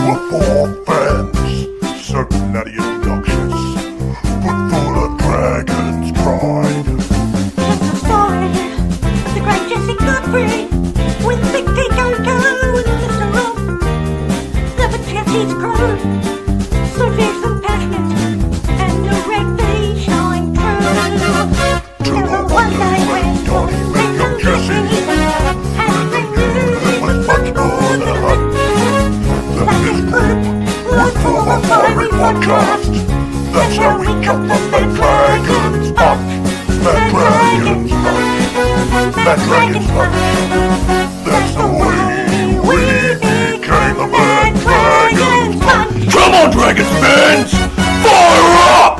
Reform fans, so bloody obnoxious, but full of dragon's pride. It's the story of the great Jesse Godfrey, with Big T Coco and Mr. Rob. Never Jesse's crew, so fierce and passionate, and the red V shine true. Never one day when Donnie met Jesse, and they knew it was much more than a hug. That this group would form a fiery podcast. That's how we come from the dragon's buck. The dragon's buck. The dragon's buck. That's the way we became the dragon's buck. Come on, Dragons fans! Fire up!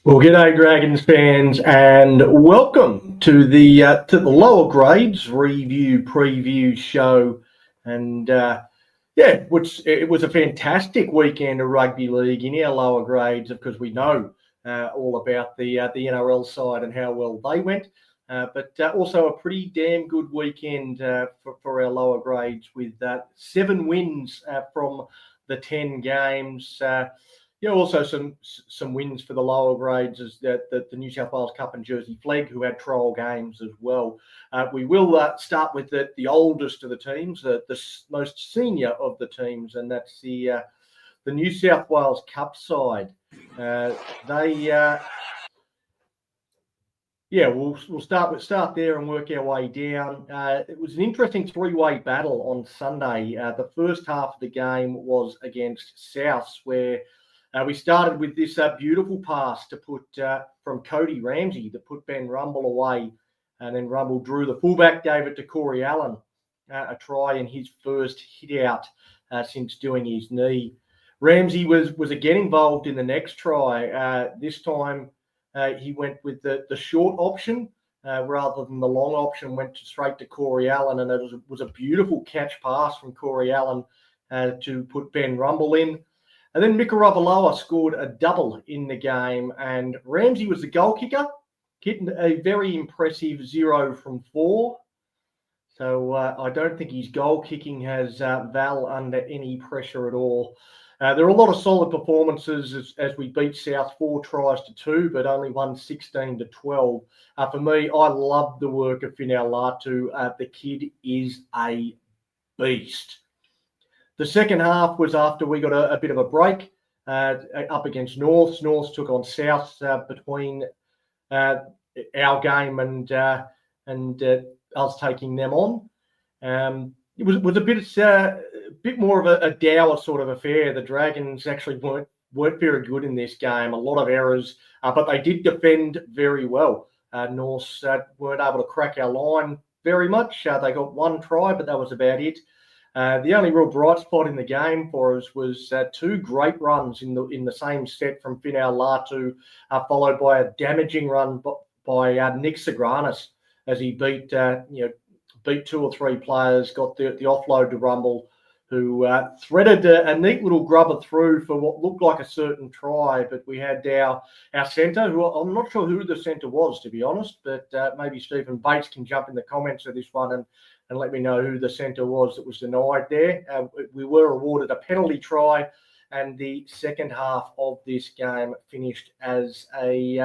Well, g'day Dragons fans, and welcome to the lower grades review preview show. And it was a fantastic weekend of rugby league in our lower grades, because we know all about the NRL side and how well they went. But also a pretty damn good weekend for our lower grades, with 7 wins from the 10 games. Also some wins for the lower grades, as the New South Wales Cup and Jersey Flegg, who had trial games as well. We will start with the oldest of the teams, the most senior of the teams, and that's the New South Wales Cup side. We'll start there and work our way down. It was an interesting three-way battle on Sunday. The first half of the game was against South, where we started with this beautiful pass to put from Cody Ramsey to put Ben Rumble away, and then Rumble drew the fullback, gave it to Corey Allen, a try in his first hit out since doing his knee. Ramsey was again involved in the next try. This time he went with the short option rather than the long option, went straight to Corey Allen, and it was a beautiful catch pass from Corey Allen to put Ben Rumble in. And then Mika Ravalawa scored a double in the game, and Ramsey was the goal kicker, hitting a very impressive 0 from 4. So I don't think his goal kicking has Val under any pressure at all. There are a lot of solid performances as we beat South 4 tries to 2, but only won 16 to 12. For me, I love the work of Finau Latu. The kid is a beast. The second half was after we got a bit of a break up against North. North took on South between our game and us taking them on. It was a bit more of a dour sort of affair. The Dragons actually weren't very good in this game. A lot of errors, but they did defend very well. North weren't able to crack our line very much. They got 1 try, but that was about it. The only real bright spot in the game for us was 2 great runs in the same set from Finau Latu, followed by a damaging run by Nick Sagranis, as he beat 2 or 3 players, got the offload to Rumble, who threaded a neat little grubber through for what looked like a certain try. But we had our centre, who I'm not sure who the centre was, to be honest, but maybe Stephen Bates can jump in the comments of this one and let me know who the centre was that was denied there. We were awarded a penalty try, and the second half of this game finished as a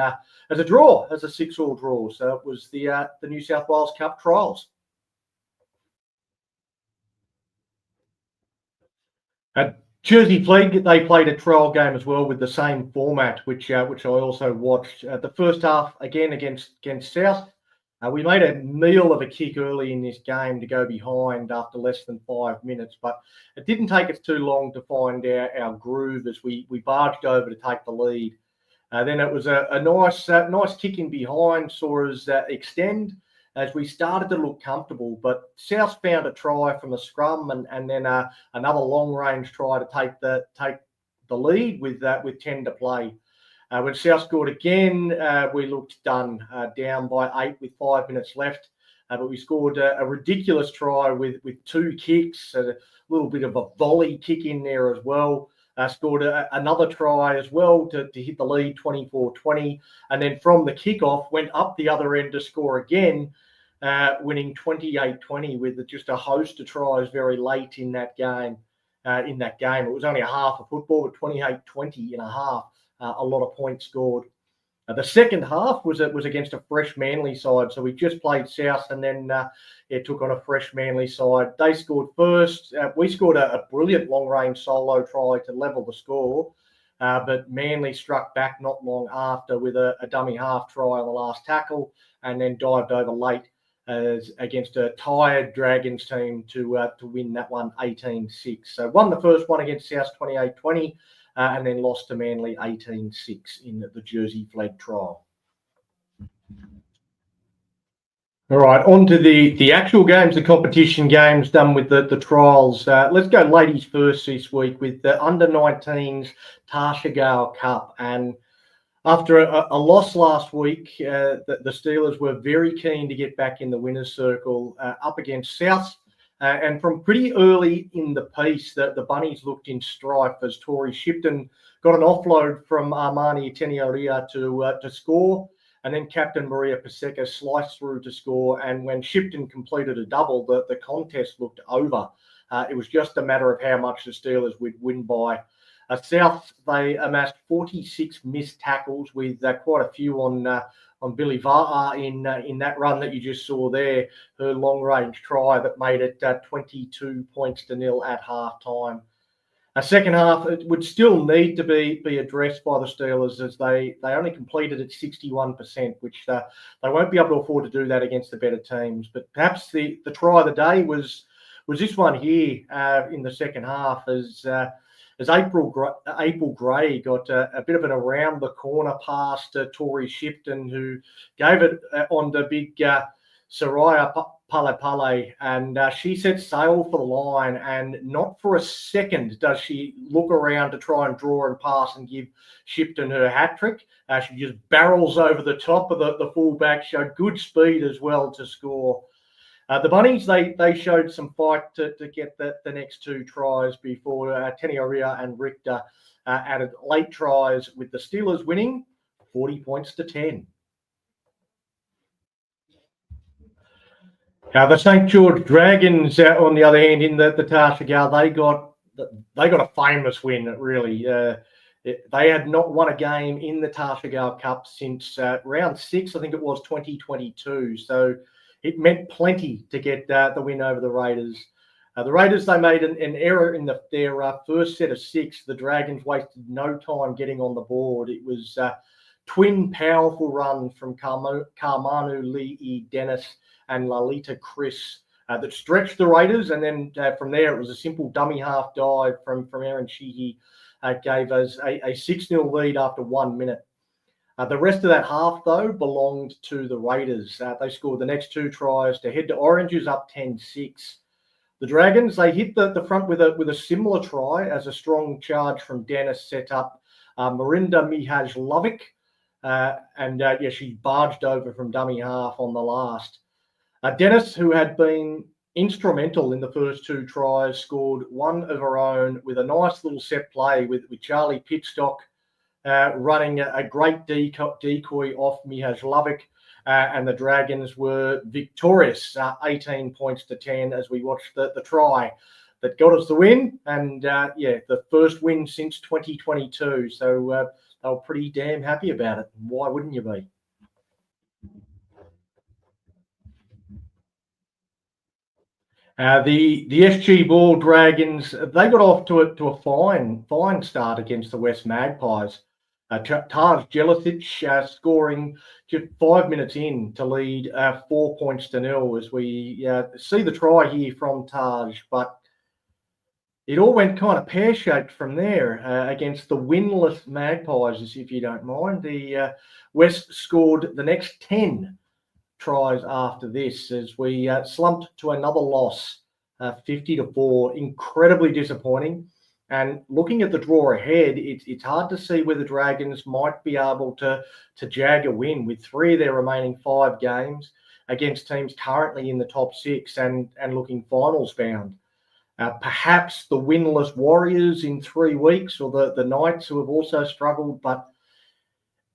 draw, as a 6-all draw. So it was the New South Wales Cup trials. At Jersey Flegg, they played a trial game as well with the same format, which I also watched. The first half, again, against South, we made a meal of a kick early in this game to go behind after less than 5 minutes, but it didn't take us too long to find our groove as we barged over to take the lead. Then it was a nice kick in behind, saw us extend as we started to look comfortable, but South found a try from the scrum, and then another long-range try to take the lead with 10 to play. When South scored again, we looked done, down by 8 with 5 minutes left. But we scored a ridiculous try with 2 kicks, a little bit of a volley kick in there as well. Scored another try as well to hit the lead 24-20. And then from the kickoff, went up the other end to score again. winning 28-20 with just a host of tries very late in that game. It was only a half of football, but 28-20 in a half, a lot of points scored. The second half was against a fresh Manly side. So we just played South and then took on a fresh Manly side. They scored first. We scored a brilliant long-range solo try to level the score. But Manly struck back not long after with a dummy half try on the last tackle and then dived over late against a tired Dragons team to win that one 18-6. So won the first one against South 28-20. And then lost to Manly 18-6 in the Jersey flag trial. All right, on to the actual games, the competition games done with the trials. Let's go ladies first this week with the under-19s Tarsha Cup. And after a loss last week, the Steelers were very keen to get back in the winners' circle up against South. And from pretty early in the piece, the Bunnies looked in strife as Tori Shipton got an offload from Armani Teneoria to score. And then Captain Maria Paseka sliced through to score. And when Shipton completed a double, the contest looked over. It was just a matter of how much the Steelers would win by. South, they amassed 46 missed tackles with quite a few on Billy Va'a in that run that you just saw there, her long-range try that made it 22-0 at half-time. Second half, it would still need to be addressed by the Steelers as they only completed at 61%, which they won't be able to afford to do that against the better teams. But perhaps the try of the day was this one here in the second half as April Gray got a bit of an around the corner pass to Tori Shipton, who gave it on the big Soraya Pale, and she set sail for the line, and not for a second does she look around to try and draw and pass and give Shipton her hat trick. She just barrels over the top of the fullback, showed good speed as well to score. The Bunnies, they showed some fight to get the next two tries before Teneoria and Richter added late tries, with the Steelers winning 40-10. The St. George Dragons, on the other hand, in the Tarsha Gal, they got a famous win, really. They had not won a game in the Tarsha Gal Cup since round 6, I think it was 2022. So it meant plenty to get the win over the Raiders. The Raiders, they made an error in their first set of 6. The Dragons wasted no time getting on the board. It was twin powerful run from Karmanu Lee Dennis and Lalita Chris that stretched the Raiders. And then from there, it was a simple dummy half dive from Aaron Sheehy gave us a 6-0 lead after 1 minute. The rest of that half, though, belonged to the Raiders. They scored the next 2 tries to head to Oranges up 10-6. The Dragons, they hit the front with a similar try as a strong charge from Dennis set up Marinda Mihajlovic. She barged over from dummy half on the last. Dennis, who had been instrumental in the first 2 tries, scored one of her own with a nice little set play with Charlie Pitstock running a great decoy off Mihajlovic. And the Dragons were victorious, 18-10, as we watched the try that got us the win. And the first win since 2022. So they were pretty damn happy about it. Why wouldn't you be? The SG Ball Dragons, they got off to a fine start against the West Magpies. Taj Jelicic scoring just 5 minutes in to lead 4-0 as we see the try here from Taj, but it all went kind of pear-shaped from there against the winless Magpies, if you don't mind. The West scored the next 10 tries after this as we slumped to another loss, 50-4. Incredibly disappointing. And looking at the draw ahead, it's hard to see where the Dragons might be able to jag a win with 3 of their remaining 5 games against teams currently in the top 6 and looking finals bound. Perhaps the winless Warriors in 3 weeks, or the Knights, who have also struggled, but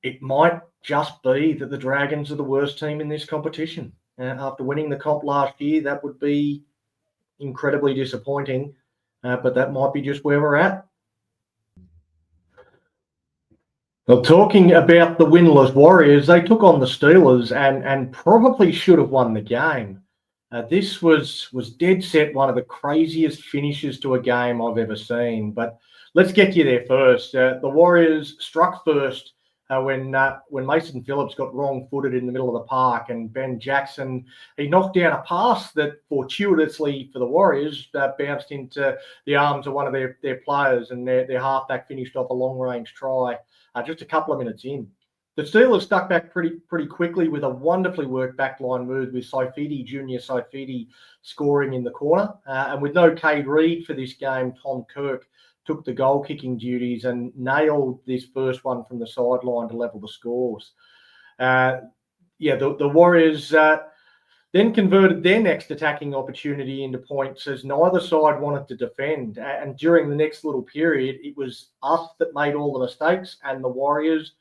it might just be that the Dragons are the worst team in this competition. after winning the comp last year. That would be incredibly disappointing, but that might be just where we're at. Well, talking about the winless Warriors, they took on the Steelers and probably should have won the game. This was dead set one of the craziest finishes to a game I've ever seen. But let's get you there first. The Warriors struck first when Mason Phillips got wrong-footed in the middle of the park, and Ben Jackson, he knocked down a pass that fortuitously for the Warriors bounced into the arms of one of their players, and their halfback finished off a long-range try just a couple of minutes in. The Steelers stuck back pretty quickly with a wonderfully worked backline move with Junior Saifidi scoring in the corner. And with no Cade Reed for this game, Tom Kirk took the goal-kicking duties and nailed this first one from the sideline to level the scores. The Warriors then converted their next attacking opportunity into points as neither side wanted to defend. And during the next little period, it was us that made all the mistakes and the Warriors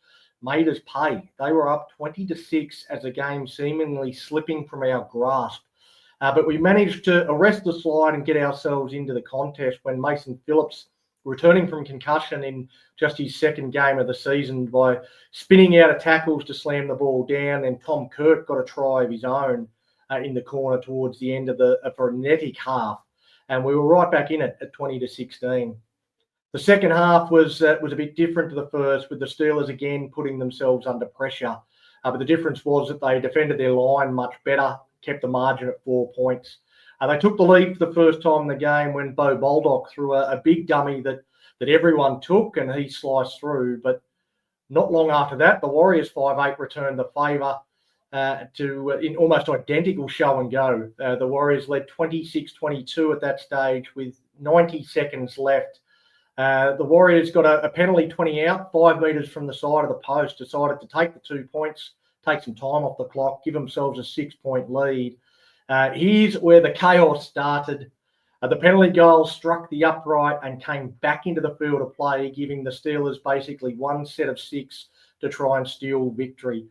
made us pay. They were up 20-6 as the game seemingly slipping from our grasp. But we managed to arrest the slide and get ourselves into the contest when Mason Phillips, returning from concussion in just his second game of the season, by spinning out of tackles to slam the ball down, and Tom Kirk got a try of his own in the corner towards the end of the frenetic half. And we were right back in it at 20-16. The second half was a bit different to the first, with the Steelers again putting themselves under pressure. But the difference was that they defended their line much better, kept the margin at 4 points. They took the lead for the first time in the game when Bo Baldock threw a big dummy that everyone took, and he sliced through. But not long after that, the Warriors 5'8" returned the favour in almost identical show and go. The Warriors led 26-22 at that stage with 90 seconds left. The Warriors got a penalty 20 out, 5 metres from the side of the post, decided to take the 2 points, take some time off the clock, give themselves a 6-point lead. Here's where the chaos started. The penalty goal struck the upright and came back into the field of play, giving the Steelers basically one set of 6 to try and steal victory.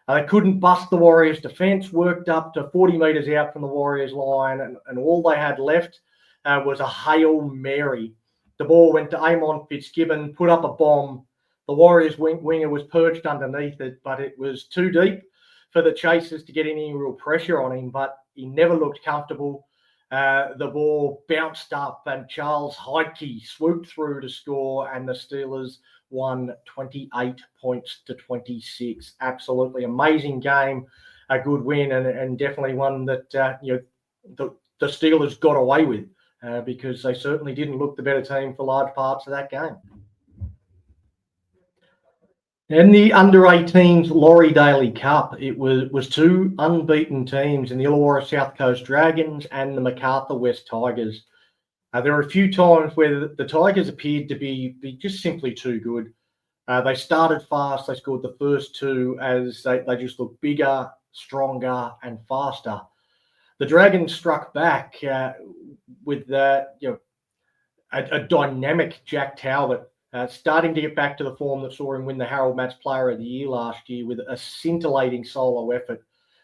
They couldn't bust the Warriors' defence, worked up to 40 metres out from the Warriors' line, and all they had left was a Hail Mary. The ball went to Amon Fitzgibbon, put up a bomb. The Warriors winger was perched underneath it, but it was too deep for the Chasers to get any real pressure on him, but he never looked comfortable. The ball bounced up and Charles Heidke swooped through to score, and the Steelers won 28-26. Absolutely amazing game, a good win, and definitely one that the Steelers got away with because they certainly didn't look the better team for large parts of that game. In the under-18s Laurie Daly Cup, it was 2 unbeaten teams in the Illawarra South Coast Dragons and the Macarthur West Tigers. There were a few times where the Tigers appeared to be just simply too good. They started fast. They scored the first 2 as they just looked bigger, stronger, and faster. The Dragons struck back with a dynamic Jack Talbot, starting to get back to the form that saw him win the Harold Matts Player of the Year last year with a scintillating solo effort.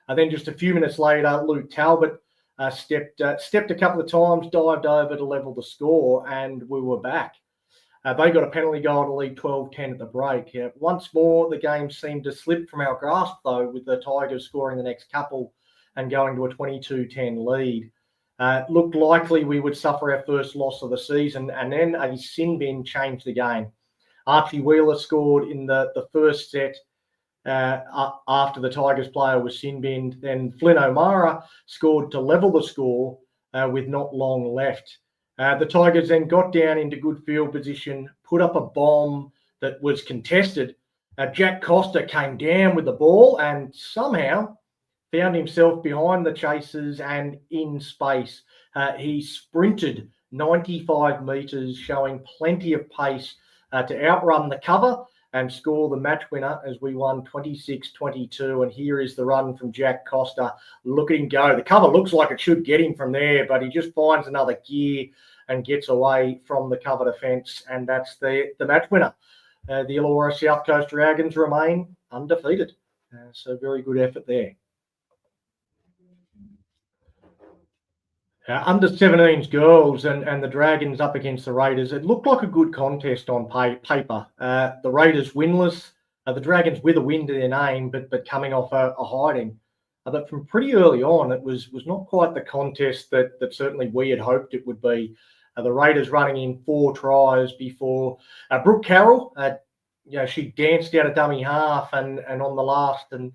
And then just a few minutes later, Luke Talbot stepped a couple of times, dived over to level the score, and we were back. They got a penalty goal to lead 12-10 at the break. Once more, the game seemed to slip from our grasp, though, with the Tigers scoring the next couple and going to a 22-10 lead. It looked likely we would suffer our first loss of the season, and then a sin bin changed the game. Archie Wheeler scored in the first set after the Tigers player was sin binned. Then Flynn O'Mara scored to level the score with not long left. The Tigers then got down into good field position, put up a bomb that was contested. Jack Costa came down with the ball and somehow found himself behind the Chasers and in space. He sprinted 95 metres, showing plenty of pace to outrun the cover and score the match winner as we won 26-22. And here is the run from Jack Costa. Look at him go. The cover looks like it should get him from there, but he just finds another gear and gets away from the cover defence. And that's the match winner. The Illawarra South Coast Dragons remain undefeated. So very good effort there. Under 17s girls and the Dragons up against the Raiders. It looked like a good contest on paper. The Raiders winless, the Dragons with a win to their name, but coming off a hiding. But from pretty early on, it was not quite the contest that certainly we had hoped it would be. The Raiders running in 4 tries before Brooke Carroll. She danced out a dummy half and on the last and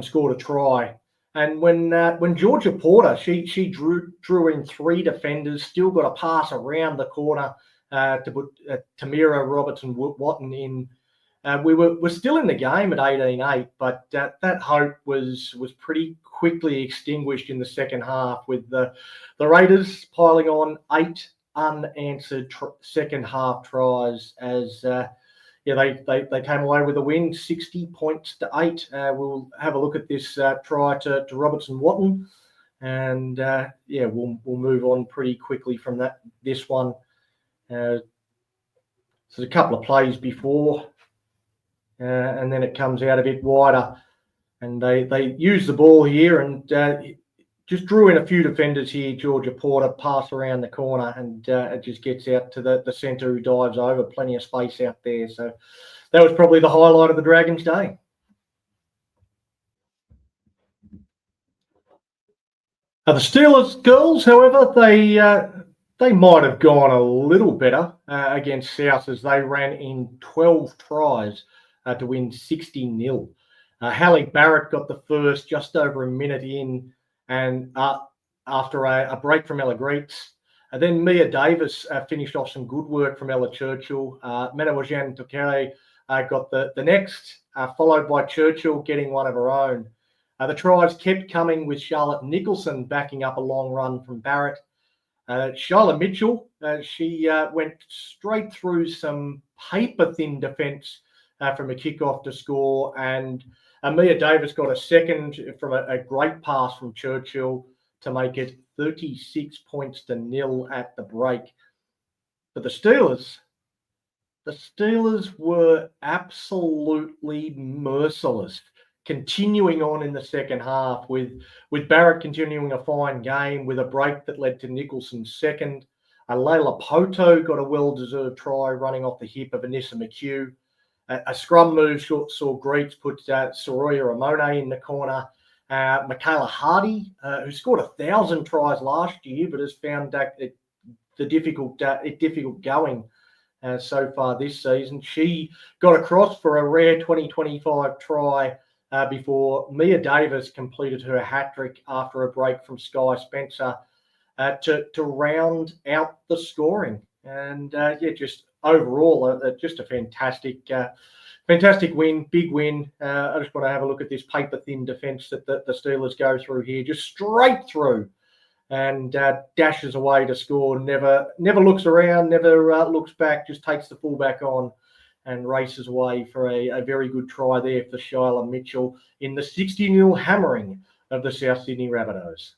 scored a try. And when Georgia Porter, she drew in 3 defenders, still got a pass around the corner to put Tamira Robertson-Watton in. We're still in the game at 18-8, but that hope was pretty quickly extinguished in the second half with the Raiders piling on 8 unanswered second half tries as they came away with a win, 60 points to 8. We'll have a look at this try to Robertson-Watton, and we'll move on pretty quickly from this one. So there's a couple of plays before, and then it comes out a bit wider, and they use the ball here and just drew in a few defenders here. Georgia Porter pass around the corner and it just gets out to the centre who dives over. Plenty of space out there. So that was probably the highlight of the Dragons' day. The Steelers girls, however, they might have gone a little better against South as they ran in 12 tries to win 60-0. Hallie Barrett got the first just over a minute in, and after a break from Ella Greets. Then Mia Davis finished off some good work from Ella Churchill. Menawajan Tokere got the next, followed by Churchill getting one of her own. The tries kept coming with Charlotte Nicholson backing up a long run from Barrett. Shyla Mitchell, she went straight through some paper-thin defence from a kickoff to score, and Mia Davis got a second from a great pass from Churchill to make it 36 points to 0 at the break. But the Steelers were absolutely merciless, continuing on in the second half with Barrett continuing a fine game with a break that led to Nicholson's second. Layla Poto got a well-deserved try running off the hip of Anissa McHugh. A scrum move saw Greets put Soroya Ramone in the corner. Michaela Hardy, who scored 1,000 tries last year, but has found it difficult going so far this season. She got across for a rare 2025 try before Mia Davis completed her hat-trick after a break from Sky Spencer to round out the scoring. And just overall, just a fantastic win, big win. I just want to have a look at this paper-thin defence that the Steelers go through here, just straight through, and dashes away to score. Never looks around, never looks back. Just takes the fullback on and races away for a very good try there for Shyla Mitchell in the 60-0 hammering of the South Sydney Rabbitohs.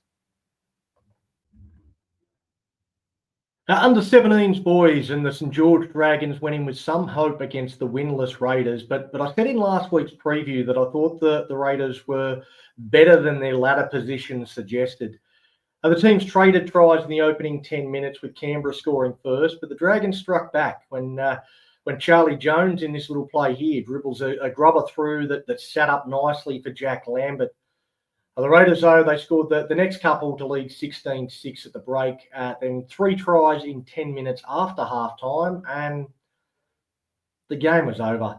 Under 17s boys and the St George Dragons went in with some hope against the winless Raiders, but I said in last week's preview that I thought the Raiders were better than their ladder position suggested. The teams traded tries in the opening 10 minutes with Canberra scoring first, but the Dragons struck back when Charlie Jones in this little play here dribbles a grubber through that sat up nicely for Jack Lambert. The Raiders, though, they scored the next couple to lead 16-6 at the break. Then 3 tries in 10 minutes after halftime, and the game was over.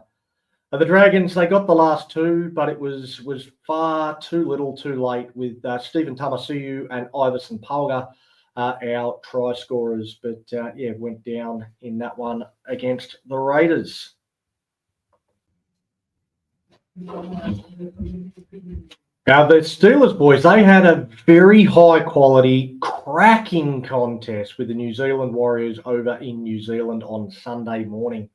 The Dragons, they got the last 2, but it was far too little too late with Stephen Tamasiu and Iverson Pulga, our try scorers. But, went down in that one against the Raiders. Now, the Steelers boys, they had a very high quality, cracking contest with the New Zealand Warriors over in New Zealand on Sunday morning.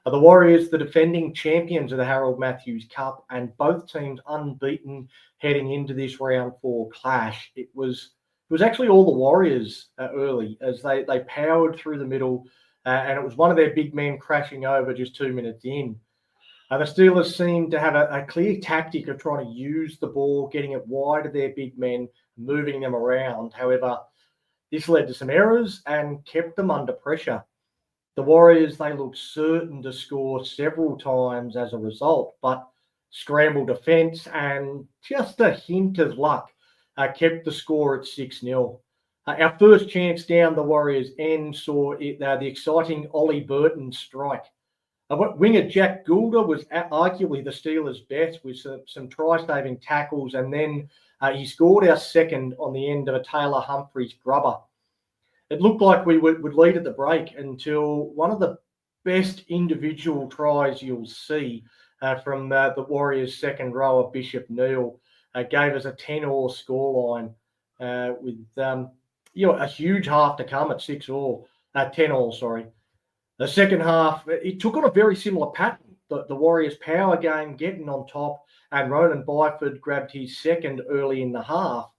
The Warriors, the defending champions of the Harold Matthews Cup, and both teams unbeaten heading into this round 4 clash. It was actually all the Warriors early as they powered through the middle, and it was one of their big men crashing over just 2 minutes in. The Steelers seemed to have a clear tactic of trying to use the ball, getting it wide of their big men, moving them around. However, This led to some errors and kept them under pressure. The Warriors, they looked certain to score several times as a result, but scramble defence and just a hint of luck kept the score at 6-0. Our first chance down the Warriors' end saw the exciting Ollie Burton strike. Winger Jack Goulder was arguably the Steelers' best with some try-saving tackles, and then he scored our second on the end of a Taylor Humphreys grubber. It looked like we would lead at the break until one of the best individual tries you'll see from the Warriors' second rower, Bishop Neal, gave us a 10-all scoreline with a huge half to come at 10-all, sorry. The second half, it took on a very similar pattern. The Warriors' power game getting on top, and Ronan Byford grabbed his second early in the half.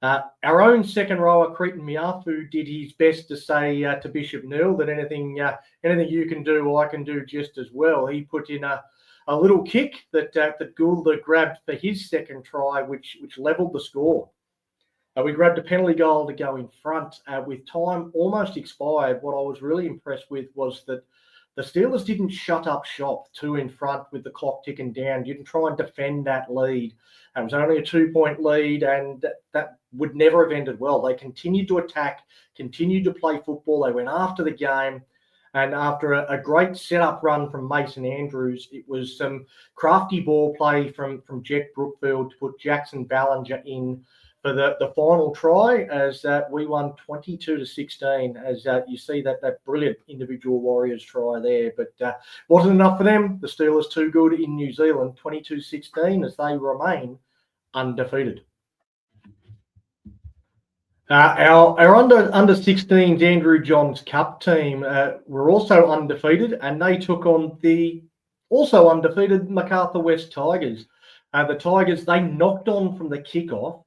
Our own second rower, Cretan Miafu, did his best to say to Bishop Neal that anything you can do, I can do just as well. He put in a little kick that Goulder grabbed for his second try, which levelled the score. We grabbed a penalty goal to go in front. With time almost expired, what I was really impressed with was that the Steelers didn't shut up shop 2 in front with the clock ticking down. Didn't try and defend that lead. It was only a 2-point lead, and that would never have ended well. They continued to attack, continued to play football. They went after the game. And after a great setup run from Mason Andrews, it was some crafty ball play from Jet Brookfield to put Jackson Ballinger in for the final try, as we won 22-16, as you see that brilliant individual Warriors try there. But wasn't enough for them. The Steelers too good in New Zealand, 22-16, as they remain undefeated. Our under 16s Andrew Johns Cup team were also undefeated, and they took on the also undefeated Macarthur West Tigers. The Tigers, they knocked on from the kickoff,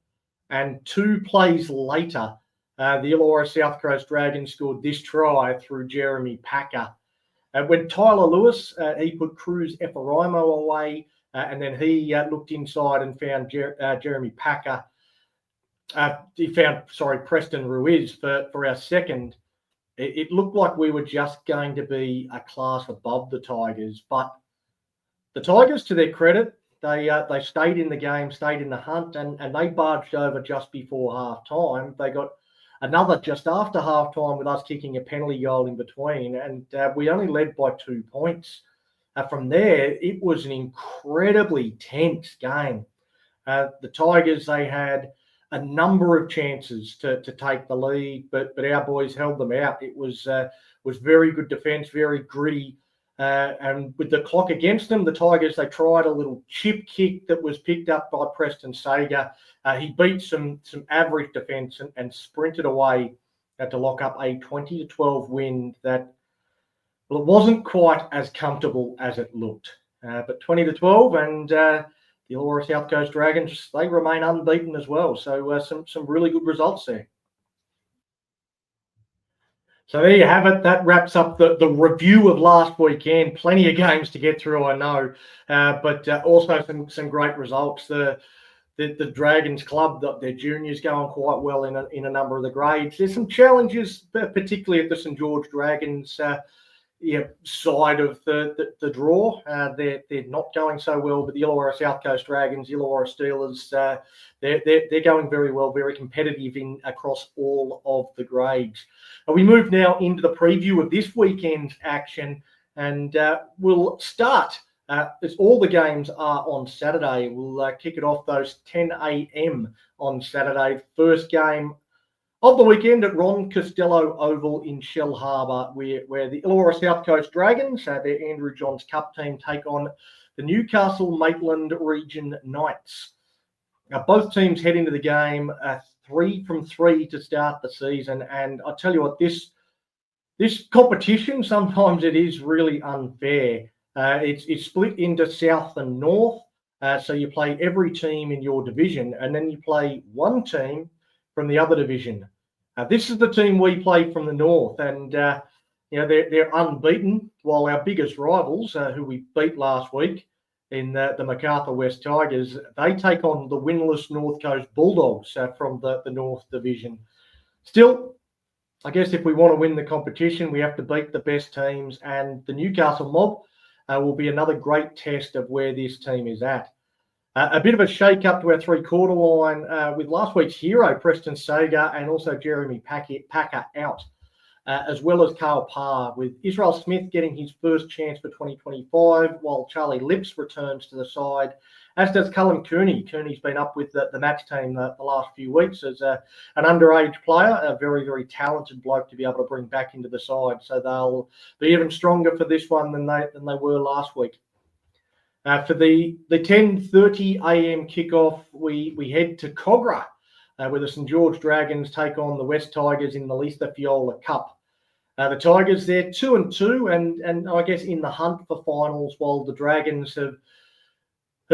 and 2 plays later, the Illawarra South Coast Dragons scored this try through Jeremy Packer. When Tyler Lewis, he put Cruz Eferaimo away, and then he looked inside and found Jeremy Packer. He found, Preston Ruiz for our second. It looked like we were just going to be a class above the Tigers, but the Tigers, to their credit, they stayed in the game, stayed in the hunt, and they barged over just before half-time. They got another just after half-time with us kicking a penalty goal in between, and we only led by 2 points. From there, it was an incredibly tense game. The Tigers, they had a number of chances to take the lead, but our boys held them out. It was very good defence, very gritty. And with the clock against them, the Tigers, they tried a little chip kick that was picked up by Preston Sager. He beat some average defence and sprinted away to lock up a 20-12 win that, well, it wasn't quite as comfortable as it looked. But 20-12, and the Illawarra South Coast Dragons, they remain unbeaten as well. So some really good results there. So there you have it. That wraps up the review of last weekend. Plenty of games to get through, I know, but also some great results. The Dragons Club, their juniors going quite well in a number of the grades. There's some challenges, particularly at the St George Dragons side of the draw. They're not going so well, but the Illawarra South Coast Dragons, Illawarra Steelers, they're going very well, very competitive across all of the grades. We move now into the preview of this weekend's action, and we'll start as all the games are on Saturday. We'll kick it off those 10 a.m. on Saturday. First game of the weekend at Ron Costello Oval in Shell Harbour, where the Illawarra South Coast Dragons, their Andrew Johns Cup team, take on the Newcastle Maitland Region Knights. Now, both teams head into the game 3 from 3 to start the season, and I tell you what, this competition, sometimes it is really unfair. It's split into South and North, so you play every team in your division, and then you play one team from the other division. This is the team we play from the North, and they're unbeaten, while our biggest rivals, who we beat last week in the Macarthur West Tigers, they take on the winless North Coast Bulldogs from the North Division. Still, I guess if we want to win the competition, we have to beat the best teams, and the Newcastle Mob will be another great test of where this team is at. A bit of a shake-up to our three-quarter line with last week's hero, Preston Sager, and also Jeremy Packer out, as well as Carl Parr, with Israel Smith getting his first chance for 2025, while Charlie Lips returns to the side, as does Cullen Cooney. Cooney's been up with the match team the last few weeks as an underage player, a very, very talented bloke to be able to bring back into the side. So they'll be even stronger for this one than they were last week. For the 10:30 a.m. kickoff, we head to Cogra, where the St George Dragons take on the West Tigers in the Lisa Fiola Cup. The Tigers, they're 2-2, and I guess in the hunt for finals, while the Dragons have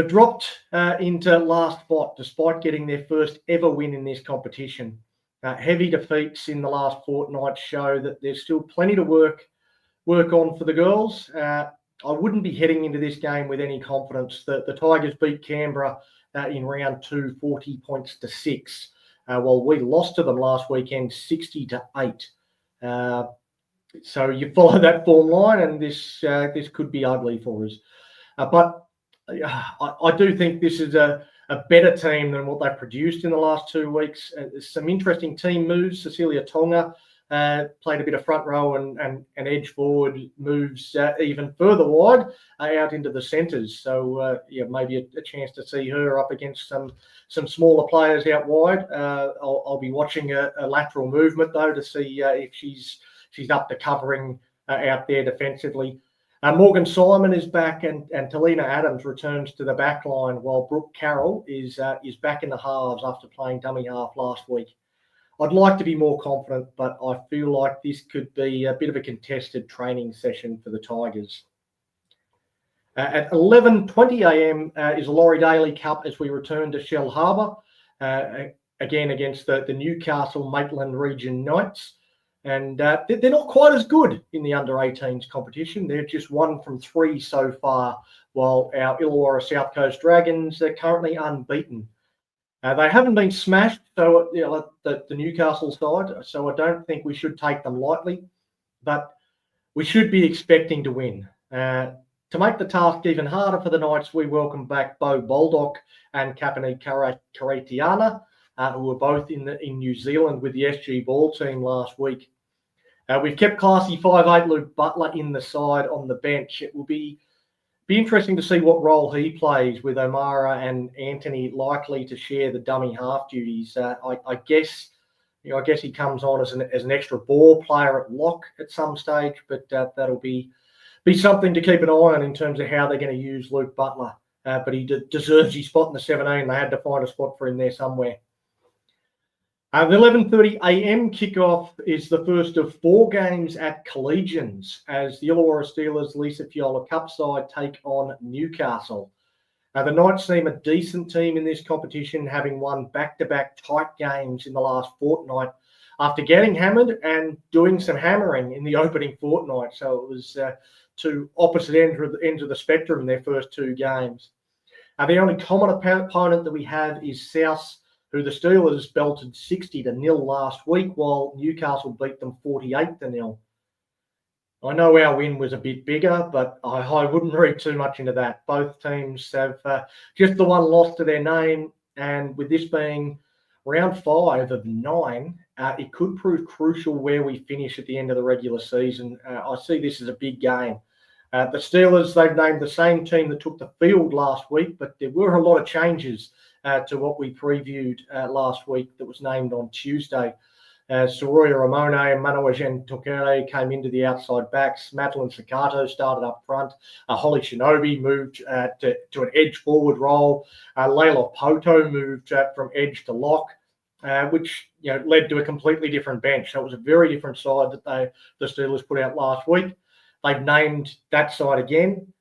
dropped into last spot despite getting their first ever win in this competition. Heavy defeats in the last fortnight show that there's still plenty to work on for the girls. I wouldn't be heading into this game with any confidence that the Tigers beat Canberra in round 2, 40 points to 6, while we lost to them last weekend 60-8. So you follow that form line, and this could be ugly for us. But I do think this is a better team than what they produced in the last 2 weeks. There's some interesting team moves. Cecilia Tonga played a bit of front row and edge forward, moves even further wide out into the centres. So maybe a chance to see her up against some smaller players out wide. I'll be watching a lateral movement though to see if she's up to covering out there defensively. Morgan Simon is back, and Talina Adams returns to the back line, while Brooke Carroll is back in the halves after playing dummy half last week. I'd like to be more confident, but I feel like this could be a bit of a contested training session for the Tigers. At 11:20 a.m. Is a Laurie Daly Cup as we return to Shell Harbour, again against the Newcastle Maitland Region Knights. And they're not quite as good in the under-18s competition. They're just 1 from 3 so far, while our Illawarra South Coast Dragons are currently unbeaten. They haven't been smashed, so the Newcastle side, so I don't think we should take them lightly, but we should be expecting to win. To make the task even harder for the Knights, we welcome back Bo Baldock and Kapani Karatiana, who were both in New Zealand with the SG Ball team last week. We've kept classy 5'8" Luke Butler in the side on the bench. It will be interesting to see what role he plays, with O'Mara and Anthony likely to share the dummy half duties. I guess he comes on as an extra ball player at lock at some stage, but that'll be something to keep an eye on in terms of how they're going to use Luke Butler. But he deserves his spot in the 17. They had to find a spot for him there somewhere. The 11:30 a.m. kickoff is the first of 4 games at Collegians as the Illawarra Steelers Lisa Fiola Cup side take on Newcastle. The Knights seem a decent team in this competition, having won back-to-back tight games in the last fortnight after getting hammered and doing some hammering in the opening fortnight. So it was 2 opposite ends of the spectrum in their first 2 games. The only common opponent that we have is South, who the Steelers belted 60-0 last week, while Newcastle beat them 48-0. I know our win was a bit bigger, but I wouldn't read too much into that. Both teams have just the one loss to their name, and with this being round 5 of 9, it could prove crucial where we finish at the end of the regular season. I see this as a big game. The Steelers, they've named the same team that took the field last week, but there were a lot of changes to what we previewed last week that was named on Tuesday. Soroya Ramone and Manoajen Tokere came into the outside backs. Madeline Sakato started up front. Holly Shinobi moved to an edge forward role. Layla Poto moved from edge to lock, which led to a completely different bench. So it was a very different side that the Steelers put out last week. They've named that side again.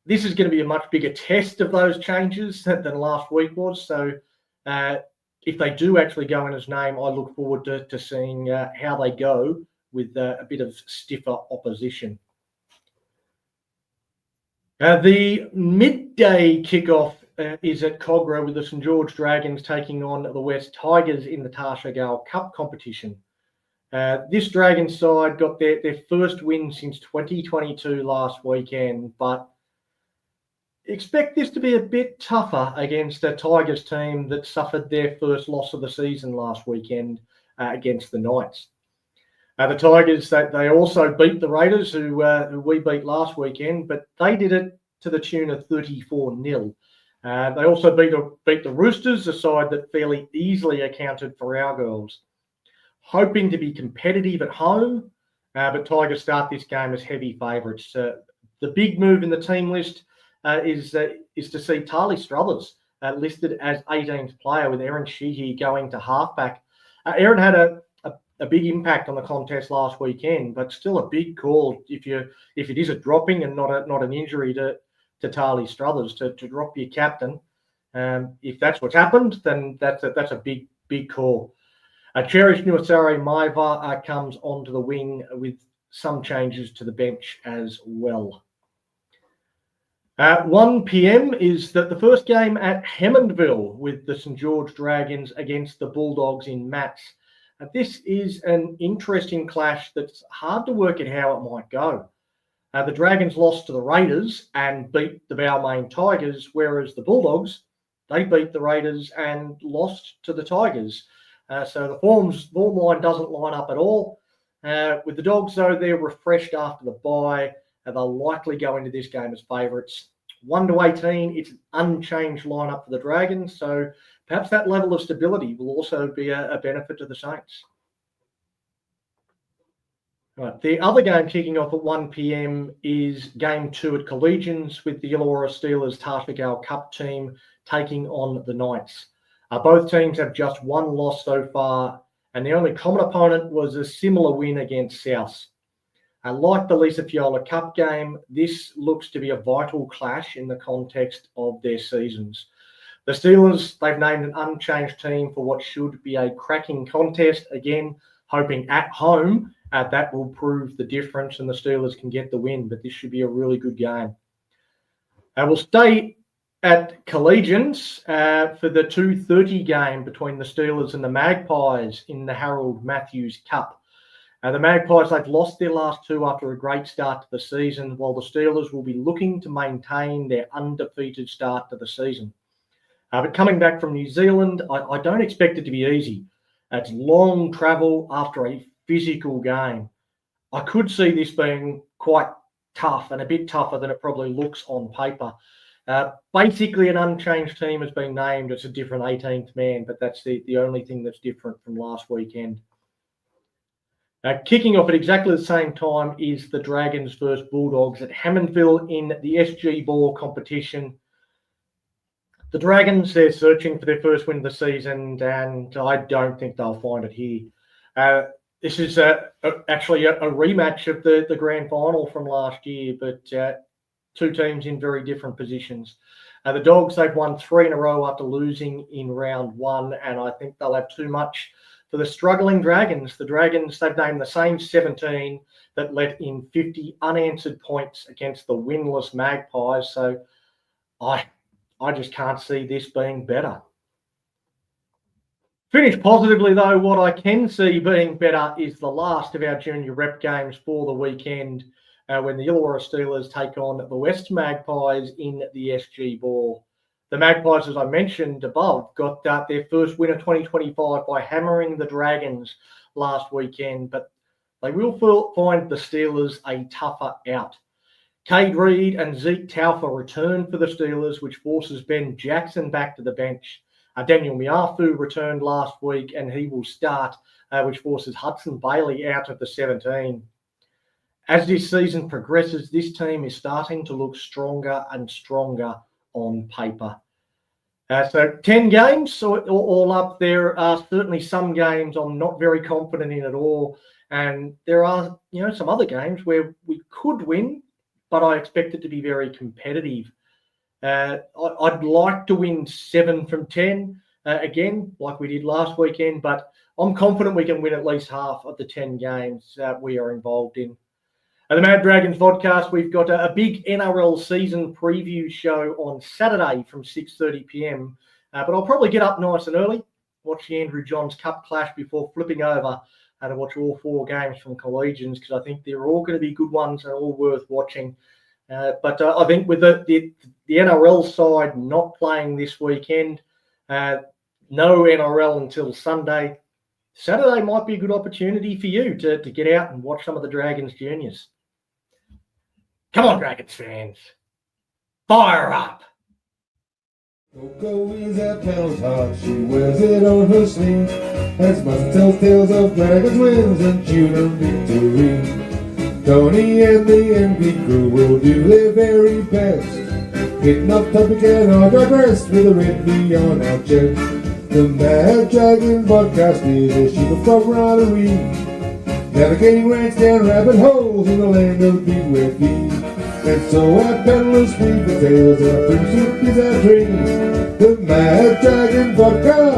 This is going to be a much bigger test of those changes than last week was. So if they do actually go in his name, I look forward to seeing how they go with a bit of stiffer opposition. The midday kickoff is at Cogra with the St George Dragons taking on the West Tigers in the Tasha Gale Cup competition. This Dragons side got their first win since 2022 last weekend, but expect this to be a bit tougher against a Tigers team that suffered their first loss of the season last weekend against the Knights. The Tigers, they also beat the Raiders, who we beat last weekend, but they did it to the tune of 34-0. They also beat the Roosters, a side that fairly easily accounted for our goals. Hoping to be competitive at home, but Tigers start this game as heavy favourites. The big move in the team list is to see Tali Struthers listed as 18th player, with Aaron Sheehy going to halfback. Aaron had a big impact on the contest last weekend, but still a big call if it is a dropping and not an injury to Tali Struthers to drop your captain. If that's what's happened, then that's a big call. Cherish Nuasare Maiva comes onto the wing with some changes to the bench as well. 1 p.m. is the first game at Hammondville with the St George Dragons against the Bulldogs in Mats. This is an interesting clash that's hard to work out how it might go. The Dragons lost to the Raiders and beat the Balmain Tigers, whereas the Bulldogs, they beat the Raiders and lost to the Tigers. So the form line doesn't line up at all. With the Dogs, though, they're refreshed after the bye. They'll likely go into this game as favourites. 1-18, it's an unchanged lineup for the Dragons, so perhaps that level of stability will also be a benefit to the Saints. Right, the other game kicking off at 1 p.m. is Game 2 at Collegians with the Illawarra Steelers Tarsha Cup team taking on the Knights. Both teams have just one loss so far, and the only common opponent was a similar win against South. Like the Lisa Fiola Cup game, this looks to be a vital clash in the context of their seasons. The Steelers, they've named an unchanged team for what should be a cracking contest, again, hoping at home that will prove the difference and the Steelers can get the win, but this should be a really good game. We'll stay at Collegians for the 2:30 game between the Steelers and the Magpies in the Harold Matthews Cup. The Magpies, they've lost their last two after a great start to the season, while the Steelers will be looking to maintain their undefeated start to the season. But coming back from New Zealand, I don't expect it to be easy. It's long travel after a physical game. I could see this being quite tough and a bit tougher than it probably looks on paper. Basically, an unchanged team has been named. It's a different 18th man, but that's the only thing that's different from last weekend. Kicking off at exactly the same time is the Dragons versus Bulldogs at Hammondville in the SG Ball competition. The Dragons, they're searching for their first win of the season, and I don't think they'll find it here. This is actually a rematch of the grand final from last year, but two teams in very different positions. The Dogs, they've won 3 in a row after losing in round 1, and I think they'll have too much for the struggling Dragons. The Dragons, they've named the same 17 that let in 50 unanswered points against the winless Magpies, so I just can't see this being better. Finish positively, though, what I can see being better is the last of our junior rep games for the weekend when the Illawarra Steelers take on the West Magpies in the SG Ball. The Magpies, as I mentioned above, got their first win of 2025 by hammering the Dragons last weekend, but they will find the Steelers a tougher out. Cade Reid and Zeke Taufa return for the Steelers, which forces Ben Jackson back to the bench. Daniel Miafu returned last week, and he will start, which forces Hudson Bailey out of the 17. As this season progresses, this team is starting to look stronger and stronger on paper. So 10 games all up. There are certainly some games I'm not very confident in at all. And there are, some other games where we could win, but I expect it to be very competitive. I'd like to win 7 from 10 again, like we did last weekend, but I'm confident we can win at least half of the 10 games that we are involved in. The Mad Dragons podcast, we've got a big NRL season preview show on Saturday from 6:30 p.m. But I'll probably get up nice and early, watch the Andrew Johns Cup clash before flipping over to watch all 4 games from Collegians, because I think they're all going to be good ones and all worth watching. But I think with the NRL side not playing this weekend, no NRL until Sunday. Saturday might be a good opportunity for you to get out and watch some of the Dragons juniors. Come on, Dragons fans. Fire up! Coco is at Pound's heart, she wears it on her sleeve. As Mustard tells tales of Dragons wins and tuna victory. Tony and the MP crew will do their very best. Hitting up topic and I digress with a red bee on our chest. The Mad Dragon podcast is a sheep of frog runnery. Navigating rants down rabbit holes in the land of big red bees. And so our peddlers sweep the tales and our prince is our dreams. The Mad Dragon podcast.